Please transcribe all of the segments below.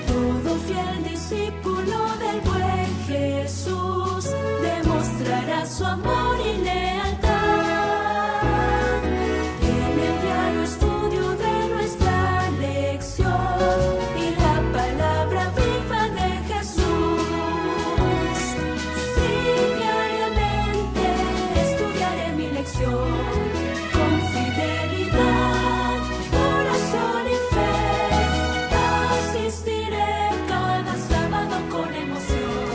Todo fiel discípulo del buen Jesús demostrará su amor y lealtad en el diario estudio de nuestra lección y la palabra viva de Jesús. Sí, diariamente estudiaré mi lección con fidelidad, corazón y fe. Asistiré cada sábado con emoción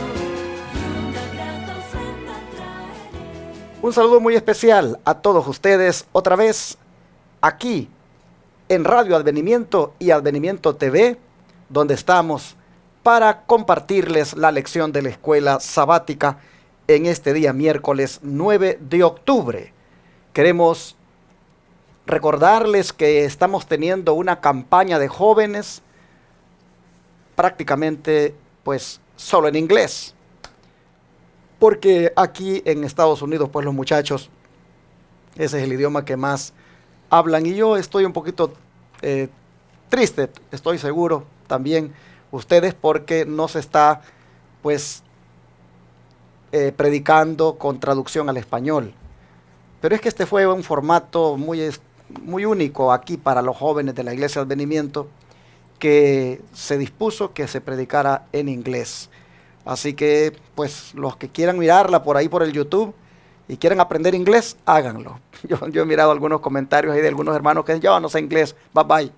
y una grata ofrenda traeré. Un saludo muy especial a todos ustedes otra vez aquí en Radio Advenimiento y Advenimiento TV, donde estamos para compartirles la lección de la escuela sabática en este día miércoles 9 de octubre. Queremos recordarles que estamos teniendo una campaña de jóvenes prácticamente pues solo en inglés, porque aquí en Estados Unidos pues los muchachos, ese es el idioma que más hablan, y yo estoy un poquito triste, estoy seguro también ustedes, porque no se está pues predicando con traducción al español. Pero es que este fue un formato muy único aquí para los jóvenes de la Iglesia Advenimiento, que se dispuso que se predicara en inglés. Así que pues los que quieran mirarla por ahí por el YouTube y quieren aprender inglés, háganlo. Yo he mirado algunos comentarios ahí de algunos hermanos que dicen, yo no sé inglés, bye bye.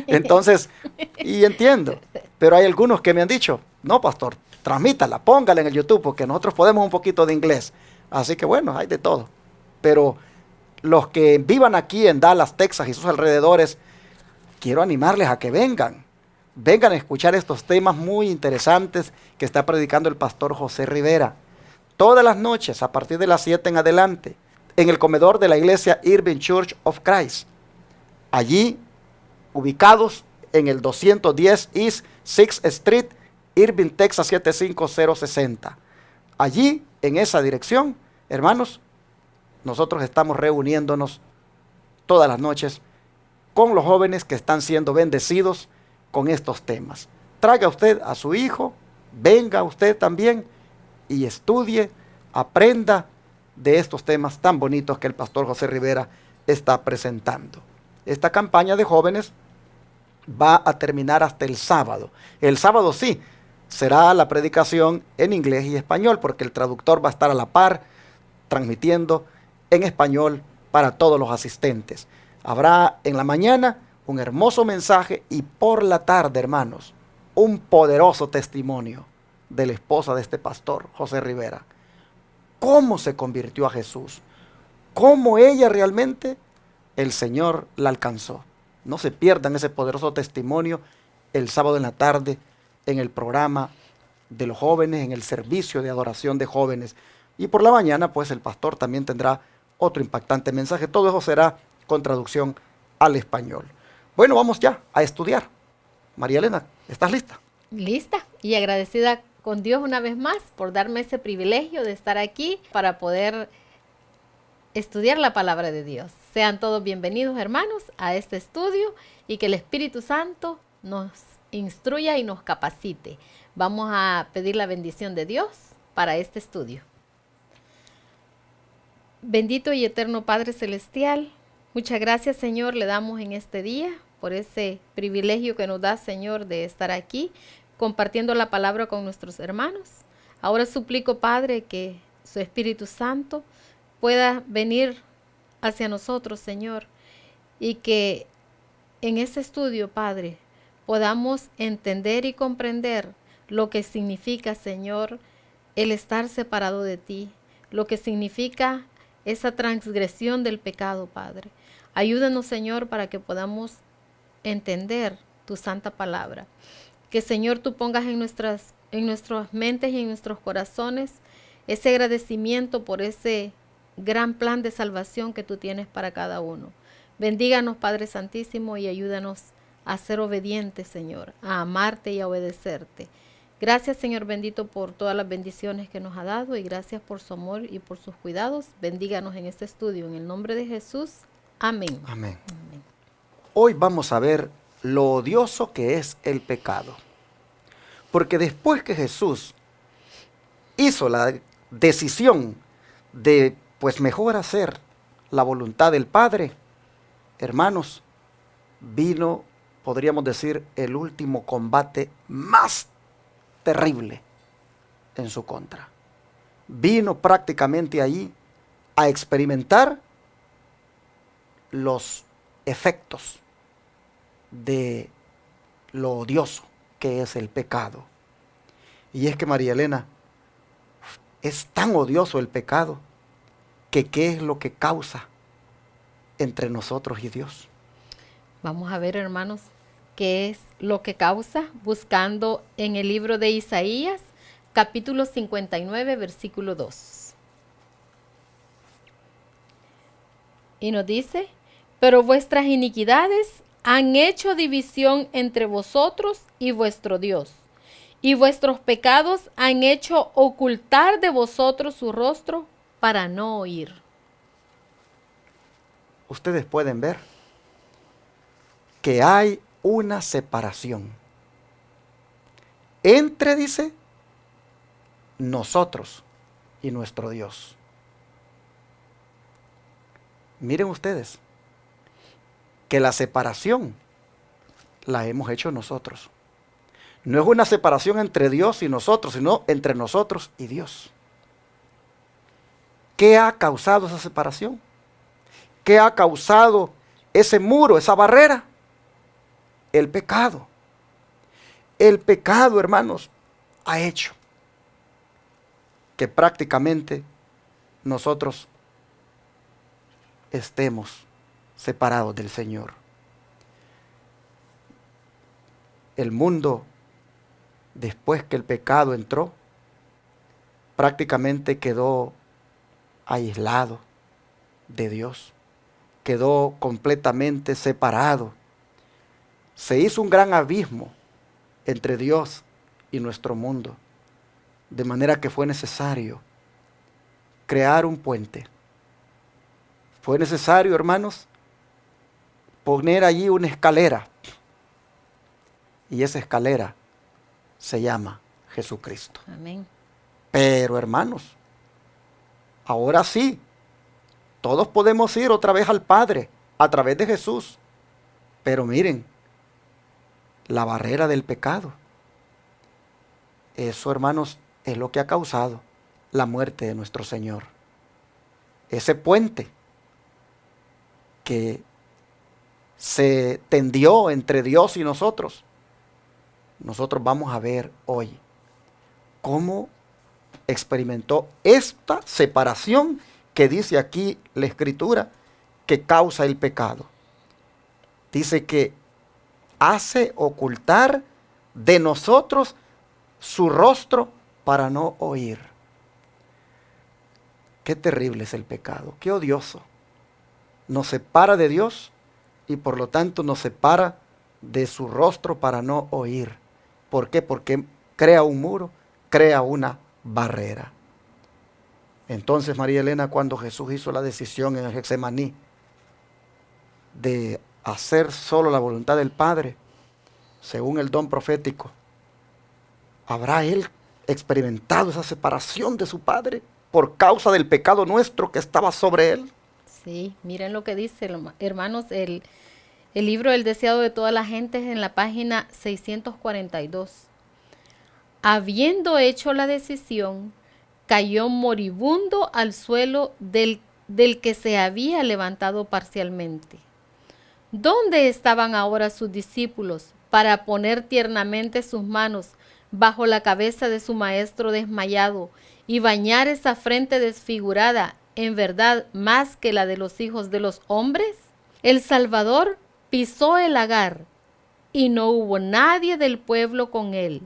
Entonces, y entiendo, pero hay algunos que me han dicho, no pastor, transmítala, póngala en el YouTube, porque nosotros podemos un poquito de inglés. Así que bueno, hay de todo. Pero los que vivan aquí en Dallas, Texas y sus alrededores, quiero animarles a que vengan a escuchar estos temas muy interesantes que está predicando el pastor José Rivera. Todas las noches, a partir de las 7 en adelante, en el comedor de la iglesia Irving Church of Christ. Allí, ubicados en el 210 East 6th Street, Irving, Texas 75060. Allí, en esa dirección, hermanos, nosotros estamos reuniéndonos todas las noches con los jóvenes que están siendo bendecidos con estos temas. Traiga usted a su hijo, venga usted también y estudie, aprenda de estos temas tan bonitos que el pastor José Rivera está presentando. Esta campaña de jóvenes va a terminar hasta el sábado. El sábado sí, será la predicación en inglés y español, porque el traductor va a estar a la par, transmitiendo en español para todos los asistentes. Habrá en la mañana un hermoso mensaje y por la tarde, hermanos, un poderoso testimonio de la esposa de este pastor, José Rivera. Cómo se convirtió a Jesús, cómo ella realmente, el Señor la alcanzó. No se pierdan ese poderoso testimonio el sábado en la tarde en el programa de los jóvenes, en el servicio de adoración de jóvenes. Y por la mañana, pues el pastor también tendrá otro impactante mensaje. Todo eso será con traducción al español. Bueno, vamos ya a estudiar. María Elena, ¿estás lista? Lista y agradecida con Dios una vez más por darme ese privilegio de estar aquí para poder estudiar la palabra de Dios. Sean todos bienvenidos, hermanos, a este estudio y que el Espíritu Santo nos instruya y nos capacite. Vamos a pedir la bendición de Dios para este estudio. Bendito y eterno Padre Celestial, muchas gracias, Señor, le damos en este día por ese privilegio que nos da, Señor, de estar aquí compartiendo la palabra con nuestros hermanos. Ahora suplico, Padre, que su Espíritu Santo pueda venir hacia nosotros, Señor, y que en ese estudio, Padre, podamos entender y comprender lo que significa, Señor, el estar separado de ti, lo que significa esa transgresión del pecado, Padre. Ayúdanos, Señor, para que podamos entender tu santa palabra. Que, Señor, tú pongas en nuestras mentes y en nuestros corazones ese agradecimiento por ese gran plan de salvación que tú tienes para cada uno. Bendíganos, Padre Santísimo, y ayúdanos a ser obedientes, Señor, a amarte y a obedecerte. Gracias, Señor bendito, por todas las bendiciones que nos ha dado y gracias por su amor y por sus cuidados. Bendíganos en este estudio. En el nombre de Jesús. Amén. Amén. Hoy vamos a ver lo odioso que es el pecado. Porque después que Jesús hizo la decisión de, pues mejor hacer la voluntad del Padre, hermanos, vino, podríamos decir, el último combate más terrible en su contra. Vino prácticamente allí a experimentar los efectos de lo odioso que es el pecado. Y es que, María Elena, es tan odioso el pecado que ¿qué es lo que causa entre nosotros y Dios? Vamos a ver, hermanos, qué es lo que causa, buscando en el libro de Isaías, capítulo 59, versículo 2. Y nos dice: pero vuestras iniquidades han hecho división entre vosotros y vuestro Dios, y vuestros pecados han hecho ocultar de vosotros su rostro para no oír. Ustedes pueden ver que hay una separación entre, dice, nosotros y nuestro Dios. Miren ustedes que la separación la hemos hecho nosotros. No es una separación entre Dios y nosotros, sino entre nosotros y Dios. ¿Qué ha causado esa separación? ¿Qué ha causado ese muro, esa barrera? El pecado. El pecado, hermanos, ha hecho que prácticamente nosotros estemos separados del Señor. El mundo, después que el pecado entró, prácticamente quedó aislado de Dios, quedó completamente separado. Se hizo un gran abismo entre Dios y nuestro mundo, de manera que fue necesario crear un puente. Fue necesario, hermanos, poner allí una escalera, y esa escalera se llama Jesucristo. Amén. Pero, hermanos, ahora sí, todos podemos ir otra vez al Padre a través de Jesús. Pero miren, la barrera del pecado, eso, hermanos, es lo que ha causado la muerte de nuestro Señor. Ese puente que se tendió entre Dios y nosotros. Nosotros vamos a ver hoy cómo experimentó esta separación que dice aquí la Escritura que causa el pecado. Dice que hace ocultar de nosotros su rostro para no oír. Qué terrible es el pecado, qué odioso. Nos separa de Dios y por lo tanto nos separa de su rostro para no oír. ¿Por qué? Porque crea un muro, crea una barrera. Entonces, María Elena, cuando Jesús hizo la decisión en el Getsemaní de hacer solo la voluntad del Padre, según el don profético, ¿habrá Él experimentado esa separación de su Padre por causa del pecado nuestro que estaba sobre Él? Sí, miren lo que dice, hermanos, el libro El deseado de toda la gente en la página 642. Habiendo hecho la decisión, cayó moribundo al suelo del que se había levantado parcialmente. ¿Dónde estaban ahora sus discípulos para poner tiernamente sus manos bajo la cabeza de su maestro desmayado y bañar esa frente desfigurada, en verdad más que la de los hijos de los hombres? El Salvador pisó el lagar y no hubo nadie del pueblo con él,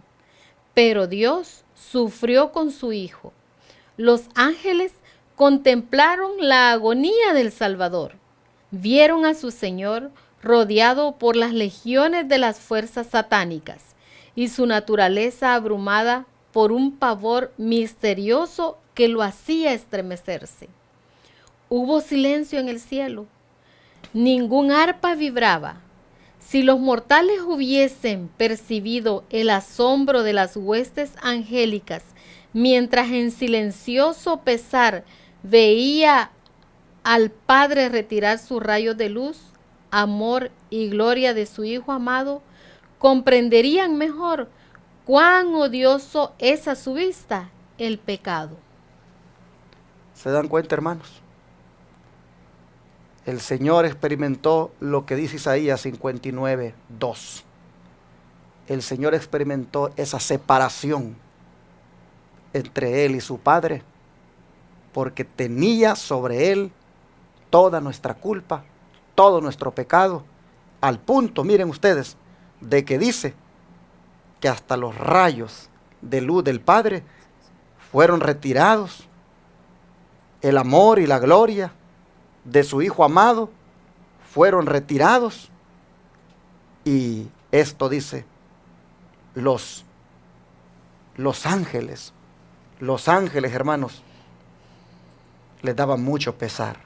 pero Dios sufrió con su Hijo. Los ángeles contemplaron la agonía del Salvador, vieron a su Señor rodeado por las legiones de las fuerzas satánicas y su naturaleza abrumada por un pavor misterioso que lo hacía estremecerse. Hubo silencio en el cielo. ningún arpa vibraba. Si los mortales hubiesen percibido el asombro de las huestes angélicas, mientras en silencioso pesar veía al Padre retirar sus rayos de luz, amor y gloria de su Hijo amado, comprenderían mejor cuán odioso es a su vista el pecado. ¿Se dan cuenta, hermanos? El Señor experimentó lo que dice Isaías 59:2. El Señor experimentó esa separación entre Él y su Padre, porque tenía sobre Él toda nuestra culpa, todo nuestro pecado, al punto, miren ustedes, de que dice que hasta los rayos de luz del Padre fueron retirados, el amor y la gloria de su Hijo amado fueron retirados, y esto dice, los ángeles, hermanos, les daban mucho pesar.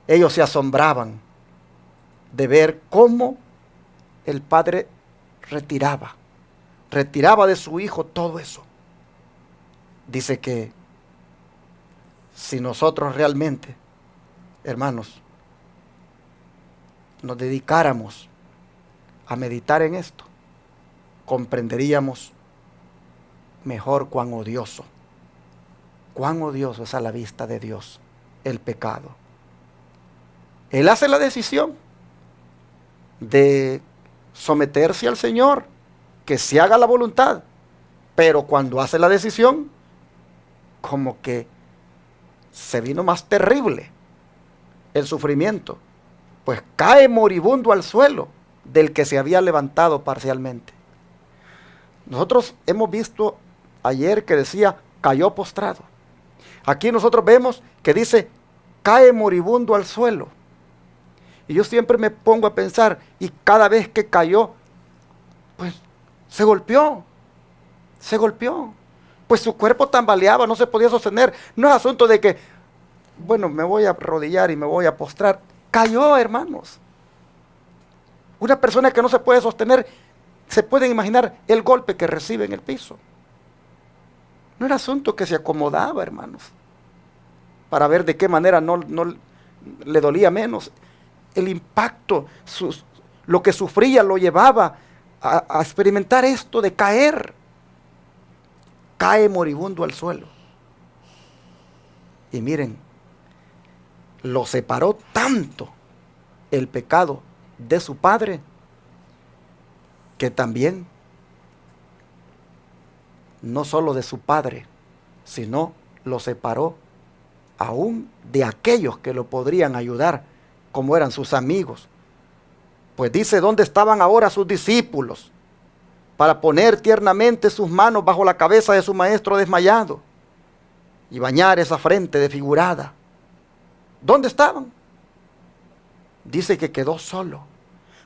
Ellos se asombraban de ver cómo el Padre retiraba de su Hijo todo eso. Dice que si nosotros realmente, hermanos, nos dedicáramos a meditar en esto, comprenderíamos mejor cuán odioso es a la vista de Dios el pecado. Él hace la decisión de someterse al Señor, que se haga la voluntad, pero cuando hace la decisión, como que se vino más terrible el sufrimiento, pues cae moribundo al suelo del que se había levantado parcialmente. Nosotros hemos visto ayer que decía cayó postrado. Aquí nosotros vemos que dice cae moribundo al suelo. Y yo siempre me pongo a pensar, y cada vez que cayó, pues se golpeó. Pues su cuerpo tambaleaba, no se podía sostener. No es asunto de que, bueno, me voy a arrodillar y me voy a postrar. Cayó, hermanos. Una persona que no se puede sostener, se pueden imaginar el golpe que recibe en el piso. No era asunto que se acomodaba, hermanos, para ver de qué manera no le dolía menos. El impacto, lo que sufría lo llevaba a experimentar esto de caer. Cae moribundo al suelo. Y miren, lo separó tanto el pecado de su Padre, que también, no solo de su Padre, sino lo separó aún de aquellos que lo podrían ayudar, como eran sus amigos. Pues dice, ¿dónde estaban ahora sus discípulos para poner tiernamente sus manos bajo la cabeza de su maestro desmayado y bañar esa frente desfigurada? ¿Dónde estaban? Dice que quedó solo,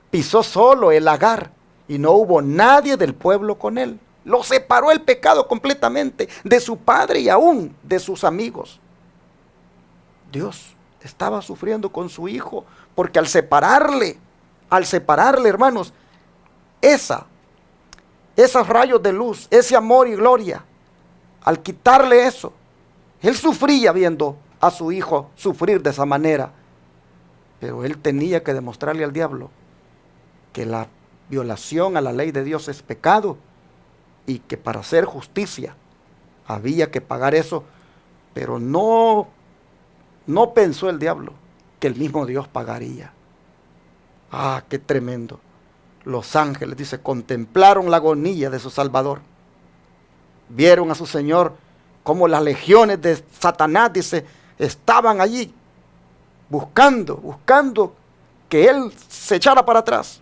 pisó solo el lagar y no hubo nadie del pueblo con él. Lo separó el pecado completamente de su Padre y aún de sus amigos. Dios estaba sufriendo con su Hijo, porque al separarle, hermanos, esos rayos de luz, ese amor y gloria, al quitarle eso, Él sufría viendo a su Hijo sufrir de esa manera. Pero Él tenía que demostrarle al diablo que la violación a la ley de Dios es pecado, y que para hacer justicia había que pagar eso. Pero no pensó el diablo que el mismo Dios pagaría. Ah, qué tremendo. Los ángeles, dice, contemplaron la agonía de su Salvador. Vieron a su Señor como las legiones de Satanás, dice, estaban allí buscando que Él se echara para atrás.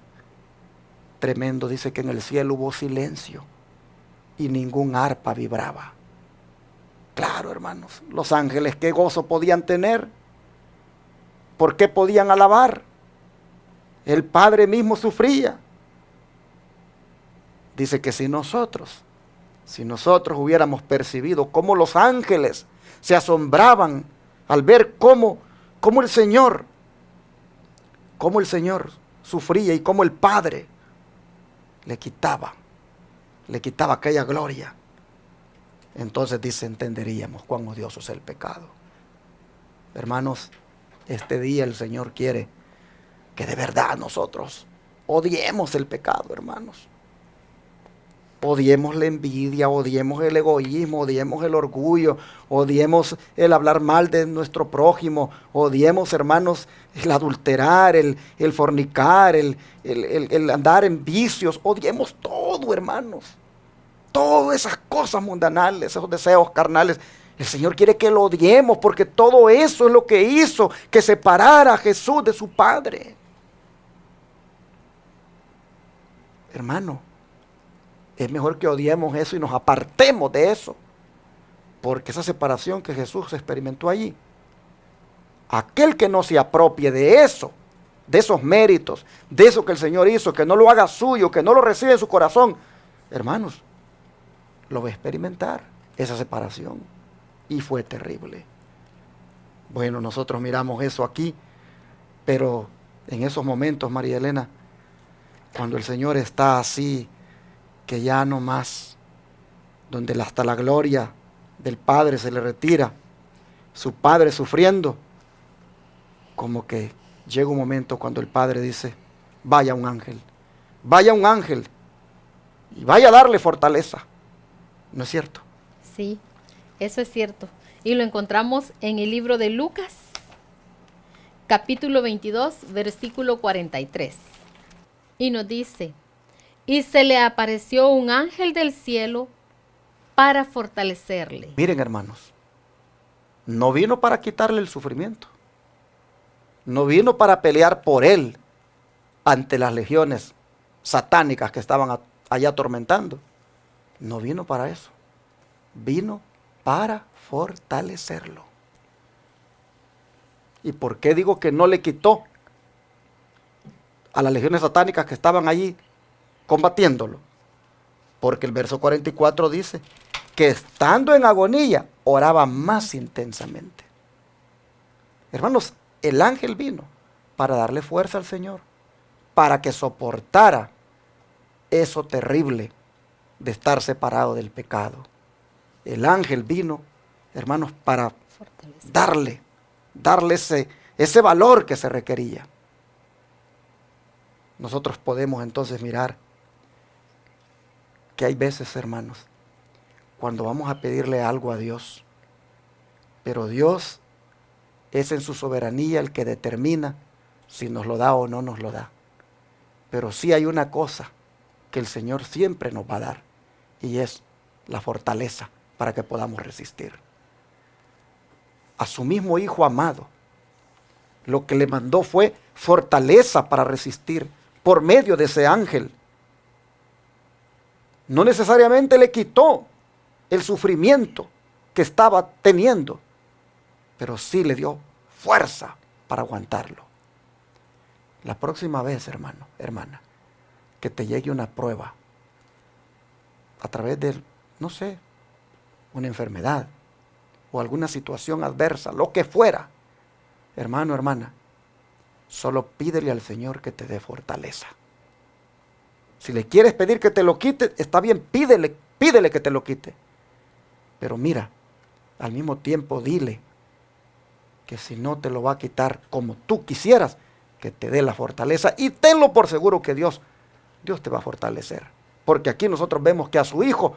Tremendo, dice que en el cielo hubo silencio y ningún arpa vibraba. Claro, hermanos, los ángeles qué gozo podían tener. ¿Por qué podían alabar? El Padre mismo sufría. Dice que si nosotros hubiéramos percibido cómo los ángeles se asombraban al ver cómo el Señor cómo el Señor sufría y cómo el Padre le quitaba aquella gloria, entonces dice, entenderíamos cuán odioso es el pecado. Hermanos, este día el Señor quiere que de verdad nosotros odiemos el pecado, hermanos. Odiemos la envidia, odiemos el egoísmo, odiemos el orgullo, odiemos el hablar mal de nuestro prójimo, odiemos, hermanos, el adulterar, el fornicar, el andar en vicios, odiemos todo, hermanos. Todas esas cosas mundanales, esos deseos carnales, el Señor quiere que lo odiemos, porque todo eso es lo que hizo que separara a Jesús de su Padre. Hermano, es mejor que odiemos eso y nos apartemos de eso, porque esa separación que Jesús experimentó allí, aquel que no se apropie de eso, de esos méritos, de eso que el Señor hizo, que no lo haga suyo, que no lo reciba en su corazón, hermanos, lo va a experimentar, esa separación, y fue terrible. Bueno, nosotros miramos eso aquí, pero en esos momentos, María Elena, cuando el Señor está así, que ya no más, donde hasta la gloria del Padre se le retira, su Padre sufriendo, como que llega un momento cuando el Padre dice, vaya un ángel y vaya a darle fortaleza. ¿No es cierto? Sí, eso es cierto. Y lo encontramos en el libro de Lucas, capítulo 22, versículo 43. Y nos dice, y se le apareció un ángel del cielo para fortalecerle. Miren, hermanos, no vino para quitarle el sufrimiento. No vino para pelear por él ante las legiones satánicas que estaban allá atormentando. No vino para eso. Vino para fortalecerlo. ¿Y por qué digo que no le quitó a las legiones satánicas que estaban allí combatiéndolo? Porque el verso 44 dice que estando en agonía, oraba más intensamente. Hermanos, el ángel vino para darle fuerza al Señor, para que soportara eso terrible de estar separado del pecado. El ángel vino, hermanos, para darle ese valor que se requería. Nosotros podemos entonces mirar que hay veces, hermanos, cuando vamos a pedirle algo a Dios, pero Dios es en su soberanía el que determina si nos lo da o no nos lo da. Pero sí hay una cosa que el Señor siempre nos va a dar, y es la fortaleza para que podamos resistir. A su mismo Hijo amado, lo que le mandó fue fortaleza para resistir por medio de ese ángel. No necesariamente le quitó el sufrimiento que estaba teniendo, pero sí le dio fuerza para aguantarlo. La próxima vez, hermano, hermana, que te llegue una prueba a través de, no sé, una enfermedad o alguna situación adversa, lo que fuera, hermano, hermana, solo pídele al Señor que te dé fortaleza. Si le quieres pedir que te lo quite, está bien, pídele que te lo quite. Pero mira, al mismo tiempo dile que si no te lo va a quitar como tú quisieras, que te dé la fortaleza, y tenlo por seguro que Dios te va a fortalecer. Porque aquí nosotros vemos que a su Hijo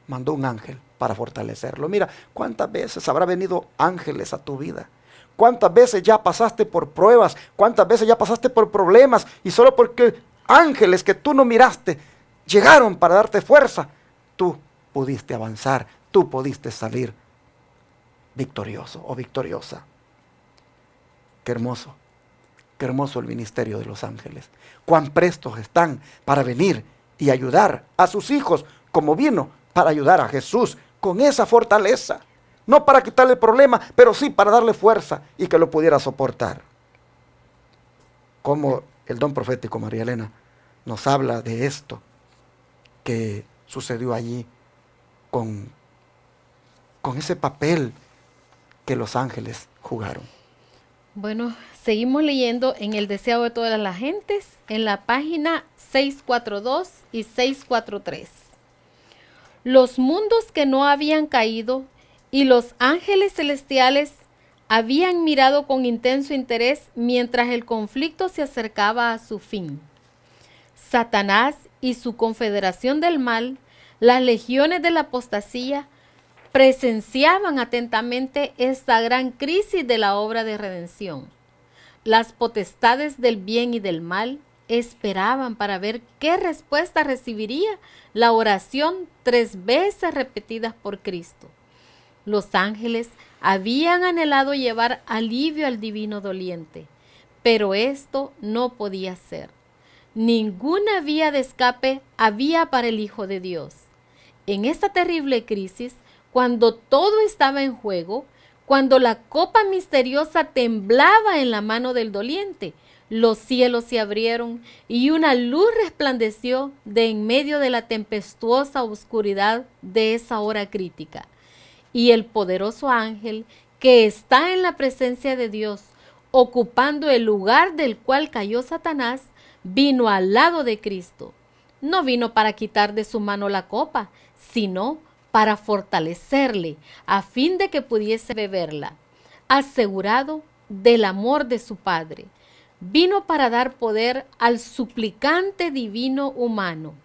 mandó un ángel para fortalecerlo. Mira, ¿cuántas veces habrá venido ángeles a tu vida? ¿Cuántas veces ya pasaste por pruebas? ¿Cuántas veces ya pasaste por problemas? Y solo porque ángeles que tú no miraste llegaron para darte fuerza, tú pudiste avanzar, tú pudiste salir victorioso o victoriosa. Qué hermoso el ministerio de los ángeles. Cuán prestos están para venir y ayudar a sus hijos, como vino para ayudar a Jesús con esa fortaleza. No para quitarle el problema, pero sí para darle fuerza y que lo pudiera soportar. Como el don profético María Elena nos habla de esto que sucedió allí con ese papel que los ángeles jugaron. Bueno, seguimos leyendo en El deseo de todas las gentes, en la página 642 y 643. Los mundos que no habían caído y los ángeles celestiales habían mirado con intenso interés mientras el conflicto se acercaba a su fin. Satanás y su confederación del mal, las legiones de la apostasía, presenciaban atentamente esta gran crisis de la obra de redención. Las potestades del bien y del mal esperaban para ver qué respuesta recibiría la oración 3 veces repetidas por Cristo. Los ángeles habían anhelado llevar alivio al divino doliente, pero esto no podía ser. Ninguna vía de escape había para el Hijo de Dios. En esta terrible crisis, cuando todo estaba en juego, cuando la copa misteriosa temblaba en la mano del doliente, los cielos se abrieron y una luz resplandeció de en medio de la tempestuosa oscuridad de esa hora crítica. Y el poderoso ángel que está en la presencia de Dios, ocupando el lugar del cual cayó Satanás, vino al lado de Cristo. No vino para quitar de su mano la copa, sino para fortalecerle, a fin de que pudiese beberla, asegurado del amor de su Padre. Vino para dar poder al suplicante divino humano.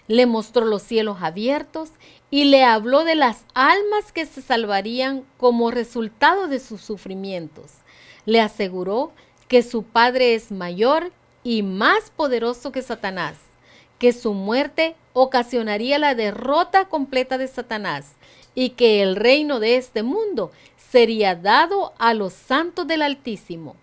Le mostró los cielos abiertos y le habló de las almas que se salvarían como resultado de sus sufrimientos. Le aseguró que su Padre es mayor y más poderoso que Satanás, que su muerte ocasionaría la derrota completa de Satanás y que el reino de este mundo sería dado a los santos del Altísimo.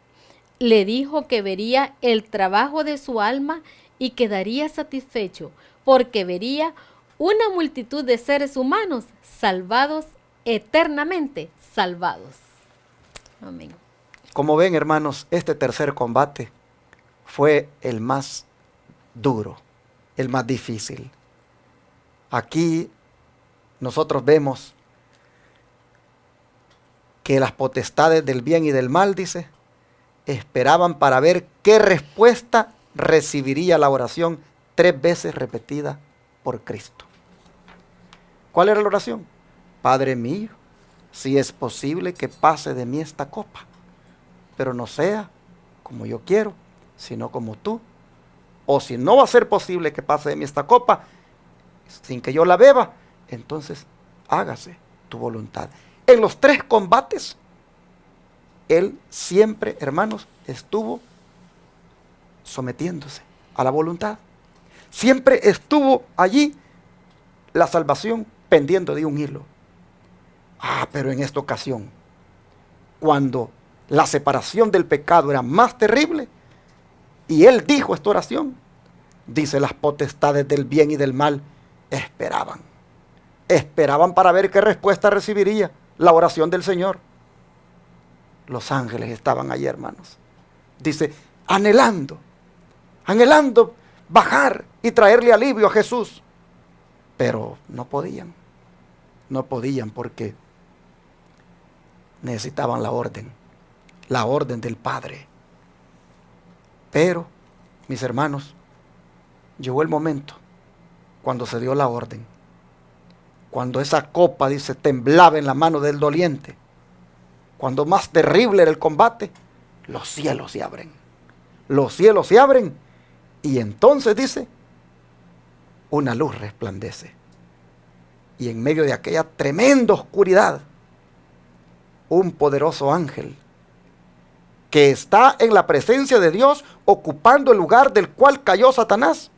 Le dijo que vería el trabajo de su alma y quedaría satisfecho, porque vería una multitud de seres humanos salvados, eternamente salvados. Amén. Como ven, hermanos, este tercer combate fue el más duro, el más difícil. Aquí nosotros vemos que las potestades del bien y del mal, dice, esperaban para ver qué respuesta recibiría la oración 3 veces repetida por Cristo. ¿Cuál era la oración? Padre mío, si es posible que pase de mí esta copa, pero no sea como yo quiero, sino como tú. O si no va a ser posible que pase de mí esta copa sin que yo la beba, entonces hágase tu voluntad. En los 3 combates, él siempre, hermanos, estuvo sometiéndose a la voluntad. Siempre estuvo allí la salvación pendiendo de un hilo. Pero en esta ocasión, cuando la separación del pecado era más terrible, y él dijo esta oración, dice, las potestades del bien y del mal esperaban para ver qué respuesta recibiría la oración del Señor. Los ángeles estaban allí, hermanos. Dice, anhelando bajar y traerle alivio a Jesús. Pero no podían porque necesitaban la orden del Padre. Pero, mis hermanos, llegó el momento cuando se dio la orden. Cuando esa copa, dice, temblaba en la mano del doliente. Cuando más terrible era el combate, los cielos se abren. Los cielos se abren y entonces, dice, una luz resplandece. Y en medio de aquella tremenda oscuridad, un poderoso ángel que está en la presencia de Dios, ocupando el lugar del cual cayó Satanás,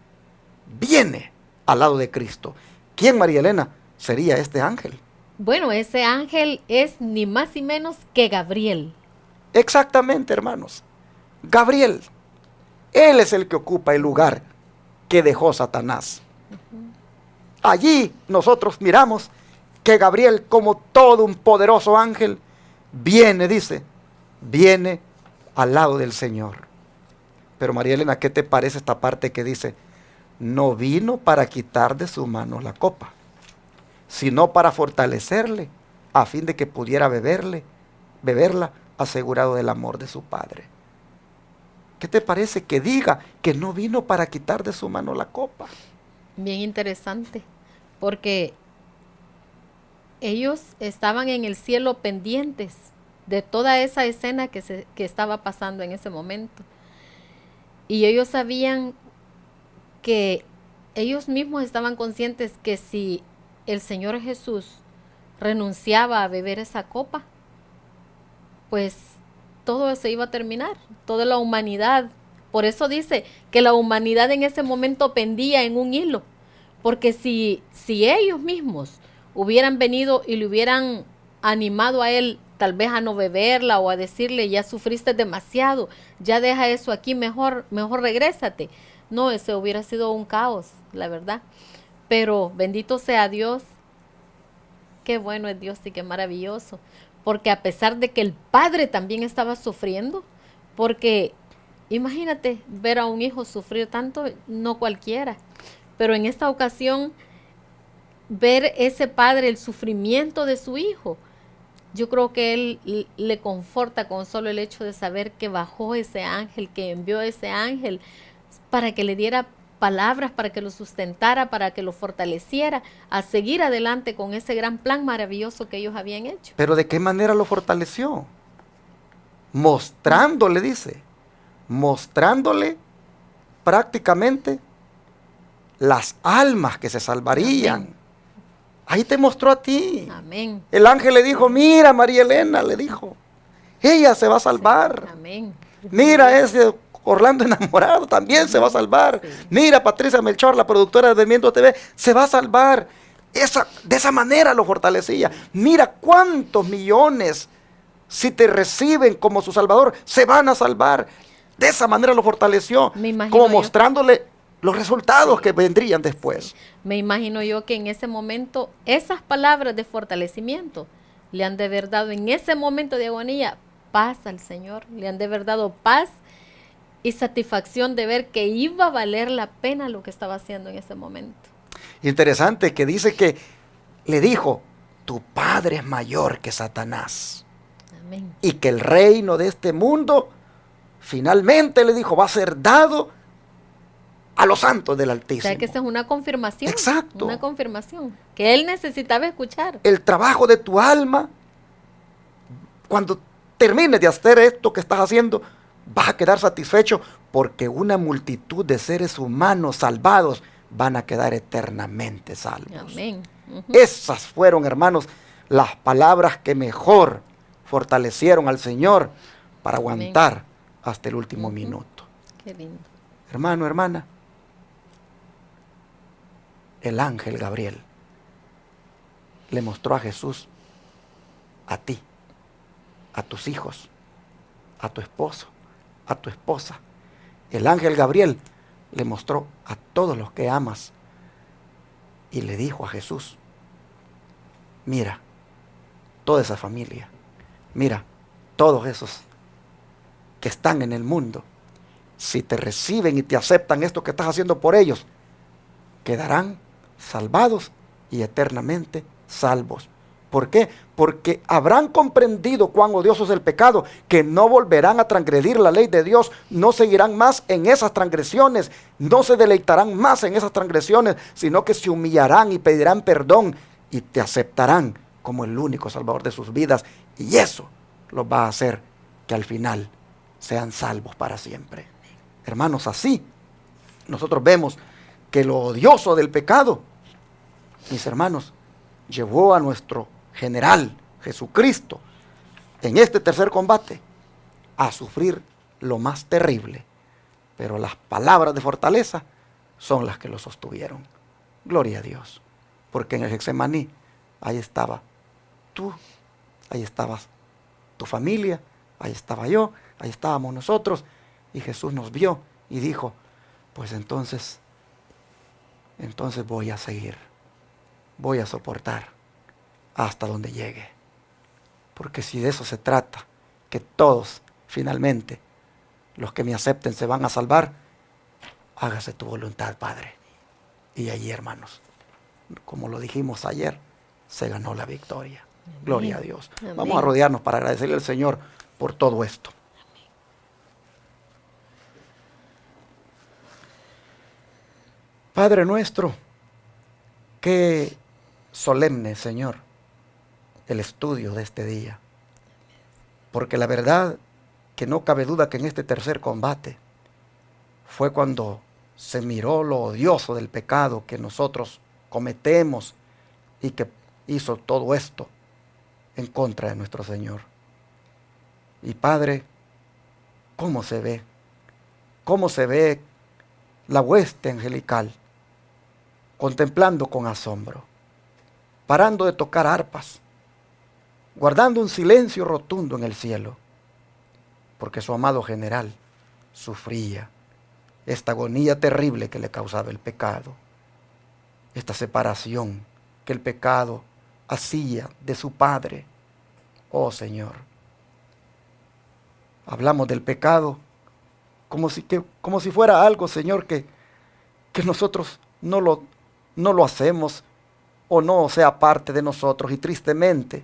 viene al lado de Cristo. ¿Quién, María Elena, sería este ángel? Bueno, ese ángel es ni más ni menos que Gabriel. Exactamente, hermanos. Gabriel. Él es el que ocupa el lugar que dejó Satanás. Allí nosotros miramos que Gabriel, como todo un poderoso ángel, viene, dice, viene al lado del Señor. Pero María Elena, ¿qué te parece esta parte que dice? No vino para quitar de su mano la copa, sino para fortalecerle, a fin de que pudiera beberla asegurado del amor de su Padre. ¿Qué te parece que diga que no vino para quitar de su mano la copa? Bien interesante, porque ellos estaban en el cielo pendientes de toda esa escena que estaba pasando en ese momento. Y ellos sabían que ellos mismos estaban conscientes que si el Señor Jesús renunciaba a beber esa copa, pues todo se iba a terminar, toda la humanidad. Por eso dice que la humanidad en ese momento pendía en un hilo, porque si ellos mismos hubieran venido y le hubieran animado a él, tal vez a no beberla o a decirle, ya sufriste demasiado, ya deja eso aquí, mejor regrésate. No, ese hubiera sido un caos, la verdad. Pero bendito sea Dios, qué bueno es Dios y qué maravilloso. Porque a pesar de que el padre también estaba sufriendo, porque imagínate ver a un hijo sufrir tanto, no cualquiera. Pero en esta ocasión, ver ese padre, el sufrimiento de su hijo, yo creo que él le conforta con solo el hecho de saber que bajó ese ángel, que envió ese ángel para que le diera palabras, para que lo sustentara, para que lo fortaleciera a seguir adelante con ese gran plan maravilloso que ellos habían hecho. Pero ¿de qué manera lo fortaleció? Mostrándole, dice, mostrándole prácticamente las almas que se salvarían. Amén. Ahí te mostró a ti. Amén. El ángel le dijo, mira, María Elena, le dijo, ella se va a salvar. Sí. Amén. Mira, ese Orlando enamorado también se va a salvar. Sí. Mira, Patricia Melchor, la productora de Viviendo TV, se va a salvar. De esa manera lo fortalecía. Mira cuántos millones, si te reciben como su salvador, se van a salvar. De esa manera lo fortaleció, Me imagino como yo. mostrándole los resultados que vendrían después. Me imagino yo que en ese momento esas palabras de fortalecimiento le han de haber dado en ese momento de agonía paz al Señor, le han de haber dado paz y satisfacción de ver que iba a valer la pena lo que estaba haciendo en ese momento. Interesante que dice que le dijo, tu padre es mayor que Satanás. Amén. Y que el reino de este mundo, finalmente le dijo, va a ser dado a los santos del O Altísimo. sea que esa es una confirmación. Exacto. Una confirmación que él necesitaba escuchar. El trabajo de tu alma, cuando termines de hacer esto que estás haciendo, vas a quedar satisfecho porque una multitud de seres humanos salvados van a quedar eternamente salvos. Amén. Ujú. Esas fueron, hermanos, las palabras que mejor fortalecieron al Señor para aguantar hasta el último minuto. Qué lindo. Hermano, hermana, el ángel Gabriel le mostró a Jesús, a ti, a tus hijos, a tu esposo, a tu esposa. El ángel Gabriel le mostró a todos los que amas y le dijo a Jesús, mira, toda esa familia, mira, todos esos que están en el mundo, si te reciben y te aceptan esto que estás haciendo por ellos, quedarán salvados y eternamente salvos. ¿Por qué? Porque habrán comprendido cuán odioso es el pecado, que no volverán a transgredir la ley de Dios, no seguirán más en esas transgresiones, no se deleitarán más en esas transgresiones, sino que se humillarán y pedirán perdón y te aceptarán como el único salvador de sus vidas. Y eso los va a hacer que al final sean salvos para siempre. Hermanos, así nosotros vemos que lo odioso del pecado, mis hermanos, llevó a nuestro general Jesucristo en este tercer combate a sufrir lo más terrible, pero las palabras de fortaleza son las que lo sostuvieron. Gloria a Dios, porque en el Getsemaní ahí estaba tú, ahí estabas tu familia, ahí estaba yo, ahí estábamos nosotros, y Jesús nos vio y dijo, pues entonces voy a seguir, voy a soportar hasta donde llegue. Porque si de eso se trata, que todos finalmente, los que me acepten se van a salvar, hágase tu voluntad, Padre. Y allí, hermanos, como lo dijimos ayer, se ganó la victoria. Gloria a Dios. Amén. Vamos a rodearnos para agradecerle al Señor por todo esto. Padre nuestro, qué solemne, Señor, el estudio de este día. Porque la verdad que no cabe duda que en este tercer combate fue cuando se miró lo odioso del pecado que nosotros cometemos y que hizo todo esto en contra de nuestro Señor. Y Padre, ¿cómo se ve? ¿Cómo se ve la hueste angelical contemplando con asombro, parando de tocar arpas, guardando un silencio rotundo en el cielo, porque su amado general sufría esta agonía terrible que le causaba el pecado, esta separación que el pecado hacía de su Padre? Oh Señor, hablamos del pecado como si fuera algo, Señor, que nosotros no lo hacemos o no sea parte de nosotros. Y tristemente,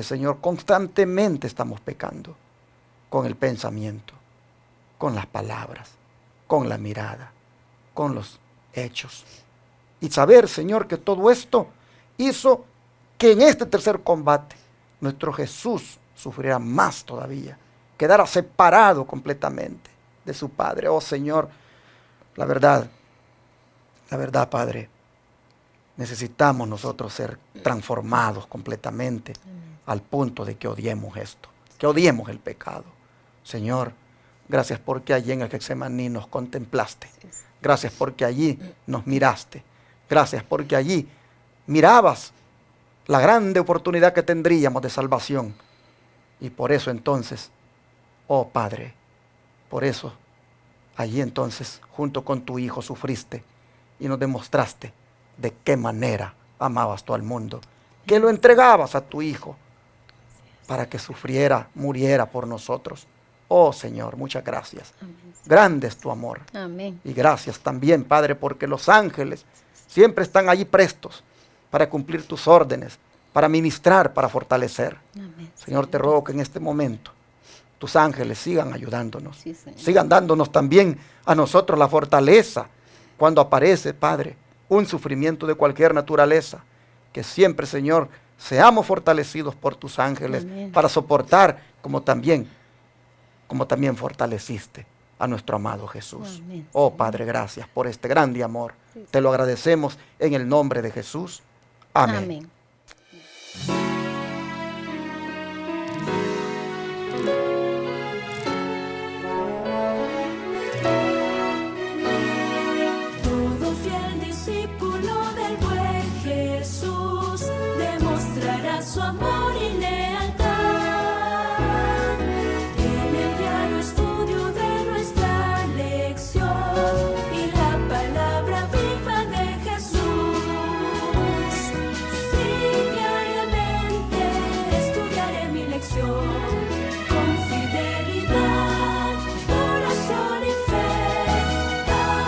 Señor, constantemente estamos pecando con el pensamiento, con las palabras, con la mirada, con los hechos. Y saber, Señor, que todo esto hizo que en este tercer combate nuestro Jesús sufriera más todavía, quedara separado completamente de su Padre. Oh Señor, la verdad, Padre, necesitamos nosotros ser transformados completamente al punto de que odiemos esto, que odiemos el pecado. Señor, gracias porque allí en el Getsemaní nos contemplaste. Gracias porque allí nos miraste. Gracias porque allí mirabas la grande oportunidad que tendríamos de salvación. Y por eso entonces, oh Padre, por eso allí entonces junto con tu Hijo sufriste y nos demostraste de qué manera amabas tú al mundo, que lo entregabas a tu Hijo para que sufriera, muriera por nosotros. Oh Señor, muchas gracias. Amén. Grande es tu amor. Amén. Y gracias también, Padre, porque los ángeles siempre están allí prestos para cumplir tus órdenes, para ministrar, para fortalecer. Amén. Señor, te ruego que en este momento tus ángeles sigan ayudándonos. Sí, Señor. Sigan dándonos también a nosotros la fortaleza cuando aparece, Padre, un sufrimiento de cualquier naturaleza. Que siempre, Señor, seamos fortalecidos por tus ángeles. Amén. Para soportar como también fortaleciste a nuestro amado Jesús. Amén, Oh Señor. Padre, gracias por este grande amor. Sí, Te lo agradecemos en el nombre de Jesús. Amén. Amén. Todo fiel discípulo del buen Jesús demostrará su amor y lealtad. En el diario estudio de nuestra lección y la palabra viva de Jesús. Sí, diariamente estudiaré mi lección con fidelidad, oración y fe.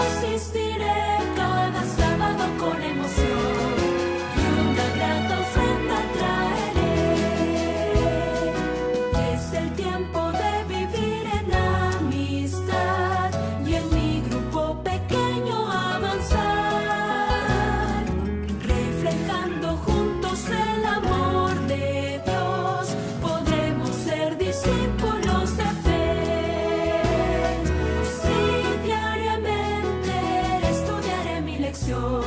Asistiré cada sábado con emoción y una grata ofrenda traeré. Es el tiempo de vivir en amistad y en mi grupo pequeño avanzar, reflejando juntos el amor de Dios. Podremos ser discípulos de fe. Sí, diariamente estudiaré mi lección